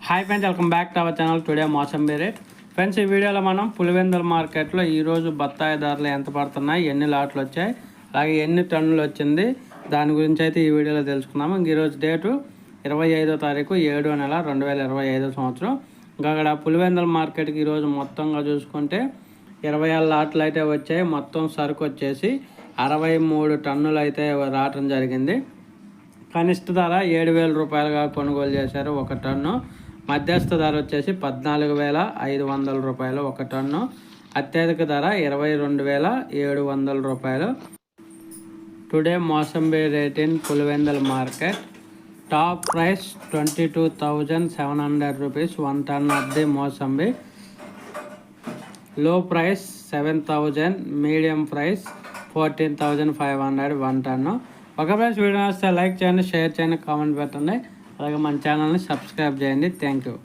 Hi friends, welcome back to our channel. Today mosambi rate. Friends, ఈ వీడియోలో మనం పులివెందుల మార్కెట్లో ఈరోజు బత్తాయి ధరలు ఎంత పడుతున్నాయి, ఎన్ని లాట్లు వచ్చాయి, అలాగే ఎన్ని టన్నులు వచ్చింది, దాని గురించి అయితే ఈ వీడియోలో తెలుసుకున్నాము. ఈరోజు డేటు 25వ తారీఖు 7వ నెల 2025 సంవత్సరం. ఇంకా అక్కడ పులివెందుల మార్కెట్కి ఈరోజు మొత్తంగా చూసుకుంటే 26 లాట్లు అయితే వచ్చాయి. మొత్తం సరుకు వచ్చేసి 63 టన్నులు అయితే రావటం జరిగింది. కనిష్ట ధర 7,000 రూపాయలుగా కొనుగోలు చేశారు ఒక టన్ను. మధ్యస్థ ధర వచ్చేసి 14,500 రూపాయలు ఒక టన్ను. అత్యధిక ధర 22,700 రూపాయలు. Today mosambi rate in Pulivendula market. Top price 22,700 rupees 1 ton of the mosambi. లో ప్రైస్ 7,000. Medium price 14,500 1 ton. ఒక ఫ్రెండ్స్, వీడియో నచ్చితే లైక్ చేయండి, షేర్ చేయండి, కామెంట్ పెట్టండి. అలాగే మన ఛానల్ని సబ్స్క్రైబ్ చేయండి. Thank you.